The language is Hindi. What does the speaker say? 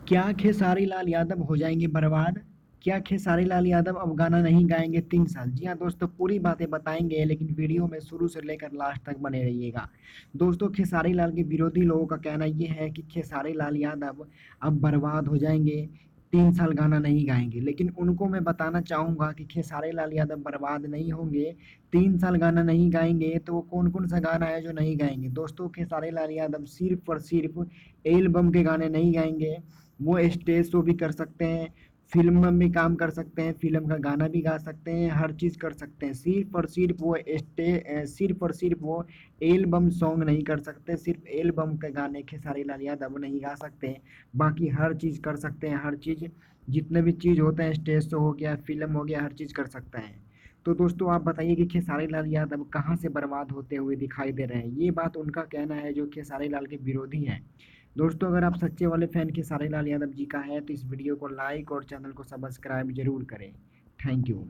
क्या खेसारी लाल यादव हो जाएंगे बर्बाद? क्या खेसारी लाल यादव अब गाना नहीं गाएंगे 3 साल? जी हाँ दोस्तों, पूरी बातें बताएंगे, लेकिन वीडियो में शुरू से लेकर लास्ट तक बने रहिएगा। दोस्तों, खेसारी लाल के विरोधी लोगों का कहना यह है कि खेसारी लाल यादव अब बर्बाद हो जाएंगे, 3 साल गाना नहीं गाएंगे। लेकिन उनको मैं बताना चाहूंगा कि खेसारी लाल यादव बर्बाद नहीं होंगे। 3 साल गाना नहीं गाएंगे तो वो कौन कौन सा गाना है जो नहीं गाएंगे? दोस्तों, खेसारी लाल यादव सिर्फ और सिर्फ एल्बम के गाने नहीं गाएंगे। वो स्टेज शो भी कर सकते हैं, फिल्म में भी काम कर सकते हैं, फिल्म का गाना भी गा सकते हैं, हर चीज कर सकते हैं। सिर्फ और सिर्फ वो एल्बम सॉन्ग नहीं कर सकते, सिर्फ एल्बम के गाने खेसारी लाल यादव नहीं गा सकते हैं। बाकी हर चीज कर सकते हैं, हर चीज, जितने भी चीज होते हैं, स्टेज शो हो गया, फिल्म हो गया, हर चीज कर सकते हैं। तो दोस्तों, आप बताइए कि खेसारी लाल यादव कहाँ से बर्बाद होते हुए दिखाई दे रहे हैं? ये बात उनका कहना है जो खेसारी लाल के विरोधी हैं। दोस्तों, अगर आप सच्चे वाले फैन खेसारी लाल यादव जी का है तो इस वीडियो को लाइक और चैनल को सब्सक्राइब जरूर करें। Thank you.